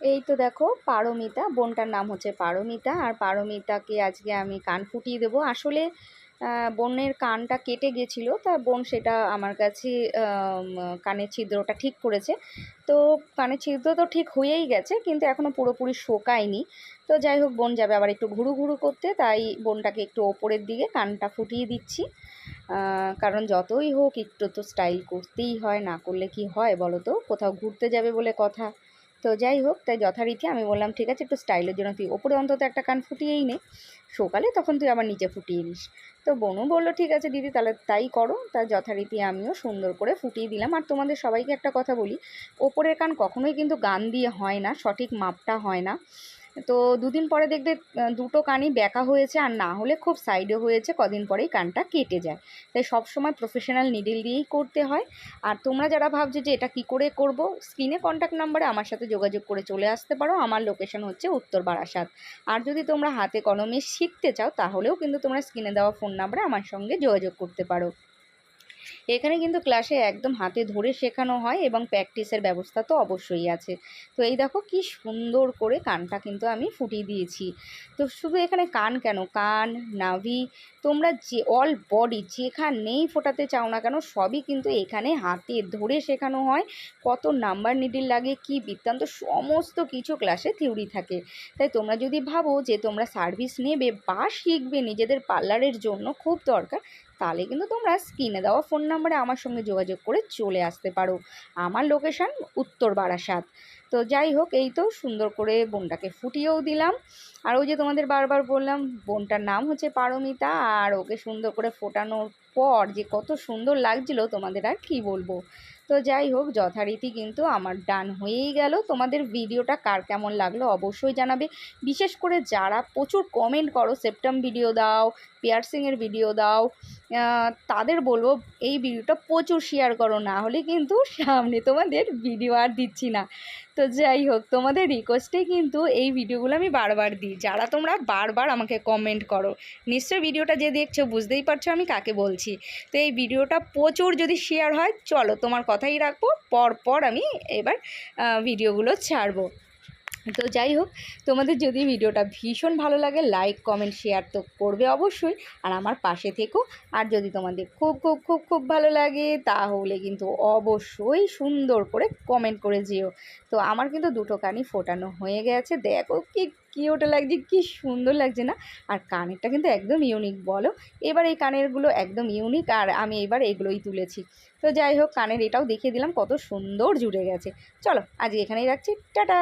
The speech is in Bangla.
এই তো দেখো পারমিতা, বোনটার নাম হচ্ছে পারমিতা। আর পারমিতাকে আজকে আমি কান ফুটিয়ে দেবো। আসলে বোনের কানটা কেটে গেছিলো, তা বোন সেটা আমার কাছে কানের ছিদ্রটা ঠিক করেছে। তো কানের ছিদ্র তো ঠিক হয়েই গেছে, কিন্তু এখনও পুরোপুরি শোকায়নি। তো যাই হোক, বোন যাবে আবার একটু ঘুরু ঘুরু করতে, তাই বোনটাকে একটু ওপরের দিকে কানটা ফুটিয়ে দিচ্ছি। কারণ যতই হোক একটু তো স্টাইল করতেই হয়, না করলে কি হয় বলো তো, কোথাও ঘুরতে যাবে বলে কথা। তো যাই হোক, তাই যথারীতি আমি বললাম ঠিক আছে, একটু স্টাইলের জন্য তুই ওপরে অন্তত একটা কান ফুটিয়েই নে, সকালে তখন তুই আবার নিচে ফুটিয়ে নিস। তো বোনও বললো ঠিক আছে দিদি, তাহলে তাই করো। তা যথারীতি আমিও সুন্দর করে ফুটিয়ে দিলাম। আর তোমাদের সবাইকে একটা কথা বলি, ওপরের কান কখনোই কিন্তু গান দিয়ে হয় না, সঠিক মাপটা হয় না। তো দুদিন পরে দেখবে দুটো কানই ব্যাকা হয়েছে, আর না হলে খুব সাইডে হয়েছে, কদিন পরেই কানটা কেটে যায়। তাই সবসময় প্রফেশনাল নিডল দিয়েই করতে হয়। আর তোমরা যারা ভাবছো যে এটা কি করে করব, স্ক্রিনে কন্ট্যাক্ট নাম্বারে আমার সাথে যোগাযোগ করে চলে আসতে পারো। আমার লোকেশন হচ্ছে উত্তর বারাসাত। আর যদি তোমরা হাতে কলমে শিখতে চাও, তাহলেও কিন্তু তোমরা স্ক্রিনে দেওয়া ফোন নাম্বারে আমার সঙ্গে যোগাযোগ করতে পারো। এখানে কিন্তু ক্লাসে একদম হাতে ধরে শেখানো হয় এবং প্র্যাকটিসের ব্যবস্থা তো অবশ্যই আছে। তো এই দেখো কি সুন্দর করে কানটা কিন্তু আমি ফুটিয়ে দিয়েছি। তো শুধু এখানে কান কেন, কান, নাভি, তোমরা যে অল বডি যেখানেই ফোটাতে চাও না কেন, সবই কিন্তু এখানে হাতে ধরে শেখানো হয়। কত নাম্বার নিডিল লাগে, কি বৃত্তান্ত, সমস্ত কিছু ক্লাসে থিওরি থাকে। তাই তোমরা যদি ভাবো যে তোমরা সার্ভিস নেবে বা শিখবে নিজেদের পার্লারের জন্য, খুব দরকার, তাহলে কিন্তু তোমরা স্ক্রিনে দেওয়া ফোন নাম্বারে আমার সঙ্গে যোগাযোগ করে চলে আসতে পারো। আমার লোকেশান উত্তর বারাসাত। তো যাই হোক, এই তো সুন্দর করে বোনটাকে ফুটিয়েও দিলাম। আর ওই যে তোমাদের বারবার বললাম, বোনটার নাম হচ্ছে পারমিতা। আর ওকে সুন্দর করে ফোটানোর পর যে কত সুন্দর লাগছিল, তোমাদের আর কি বলবো। তো যাই হোক, যথারীতি কিন্তু আমার ডান হয়েই গেল। তোমাদের ভিডিওটা কার কেমন লাগলো অবশ্যই জানাবে। বিশেষ করে যারা প্রচুর কমেন্ট করো, সেপ্টাম ভিডিও দাও, পিয়ার্সিংয়ের ভিডিও দাও, তাদের বলবো এই ভিডিওটা প্রচুর শেয়ার করো, না হলে কিন্তু সামনে তোমাদের ভিডিও আর দিচ্ছি না। তো যাই হোক, তোমাদের রিকোয়েস্টে কিন্তু এই ভিডিওগুলো আমি বারবার দিই, যারা তোমরা বারবার আমাকে কমেন্ট করো। নিশ্চয়ই ভিডিওটা যে দেখছো বুঝতেই পারছো আমি কাকে বলছি। তো এই ভিডিওটা প্রচুর যদি শেয়ার হয়, চলো তোমার কথাই রাখবো, পর আমি এবার ভিডিওগুলো ছাড়বো। তো যাই হোক, তোমাদের যদি ভিডিওটা ভীষণ ভালো লাগে, লাইক কমেন্ট শেয়ার তো করবে অবশ্যই, আর আমার পাশে থেকো। আর যদি তোমাদের খুব খুব খুব খুব ভালো লাগে, তাহলে কিন্তু অবশ্যই সুন্দর করে কমেন্ট করে যেও। তো আমার কিন্তু দুটো কানই ফোটানো হয়ে গেছে, দেখো কি কিউট লাগছে, কি সুন্দর লাগছে না। আর কানেরটা কিন্তু একদম ইউনিক বলো। এবার এই কানেরগুলো একদম ইউনিক, আর আমি এবার এগুলোই তুলেছি। তো যাই হোক, কানের এটাও দেখিয়ে দিলাম কত সুন্দর জুড়ে গেছে। চলো আজ এখানেই রাখছি, টাটা।